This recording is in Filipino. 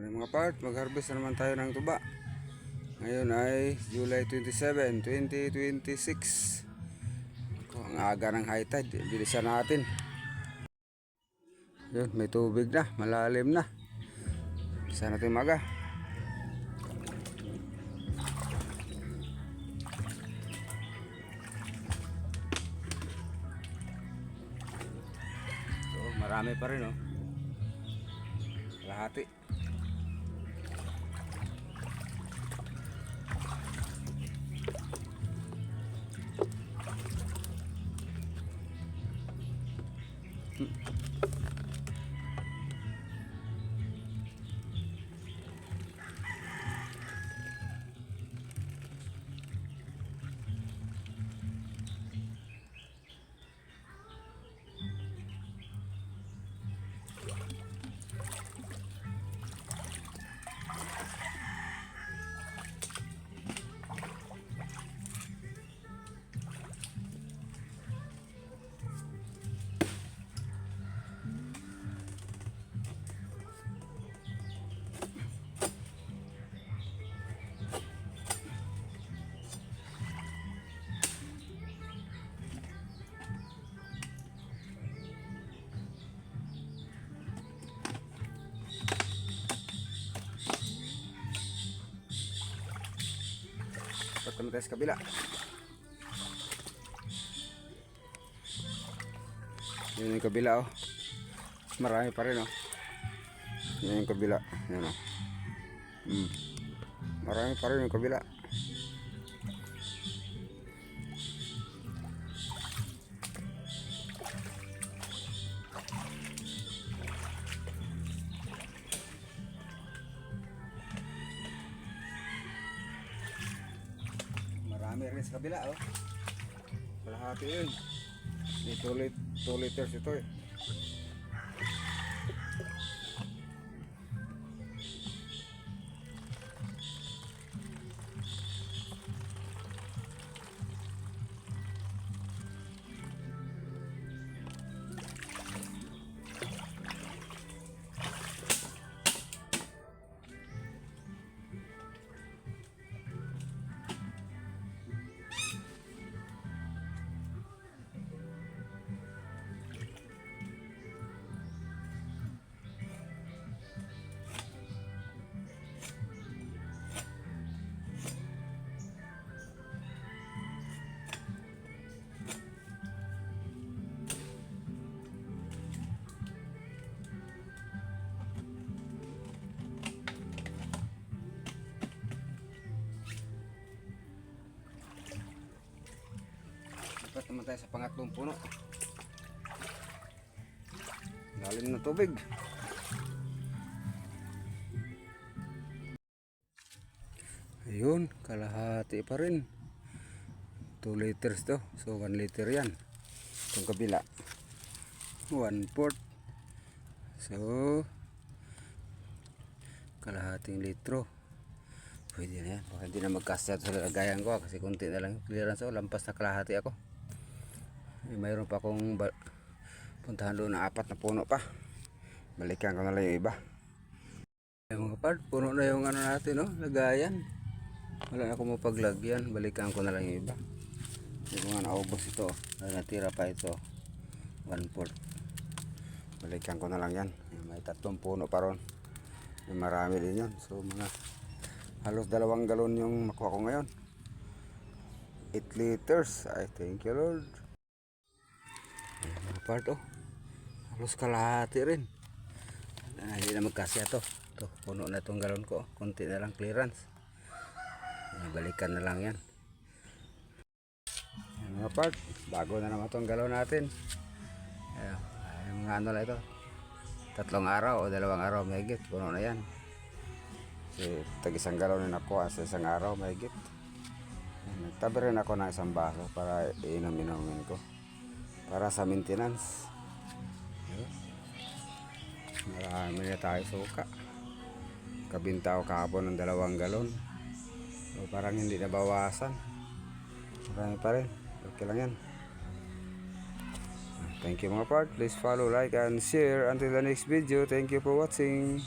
Mga part, mag-harvest na naman tayo ng tuba. Ngayon ay July 27, 2026. Ang aga ng high tide, bilisan natin. Yun, may tubig na, malalim na. Bilisan natin maga. So, marami pa rin, oh. Kalahati. Patama tayo sa kabila. Yun yung kabila, oh. Marami pa rin, oh. Yun yung kabila. Yun, oh. Marami pa rin yung kabila. Marami rin sa kabila, oh. Kalahati yun. May 2 liters ito, eh. Dapat naman tayo sa pangatlong puno. Lalim na tubig. Ayun, kalahati pa rin. 2 liters to. So 1 liter yan. Itong kabila 1/4. So kalahating litro. Pwede na yan. Baka hindi na magkasya sa lagayan ko, kasi konti na lang clearance. So lampas na kalahati ako. Mayroon pa akong puntahan doon na 4 na puno pa. Balikan ko na lang yung iba. Yung mga part, puno na yung ano natin, no? Lagayan. Wala na akong mapaglagyan. Balikan ko na lang yung iba. Hindi ko nga naubos ito. Natira pa ito 1/4. Balikan ko na lang yan. May 3 puno pa ron. May marami din yun. So mga halos 2 galon yung makuha ko ngayon. 8 liters. I thank you, Lord. Mga part, oh. Halos kalahati rin. Hindi na magkasya to. Ito, puno na itong galon ko. Kunti na lang clearance. Balikan na lang yan. Mga part, bago na naman itong galon natin. Yung mga ano lang ito. 3 araw o 2 araw may higit. Puno na yan. Kasi tag-1 galon na nakuha sa 1 araw may higit. Nagtabi rin ako ng 1 baso para inom-inumin ko. Para sa maintenance. Marami na tayo suka. Kabinta ko kahapon ng 2 galon. So parang hindi na bawasan. Marami pa rin. Okay lang yan. Thank you mga part. Please follow, like, and share. Until the next video. Thank you for watching.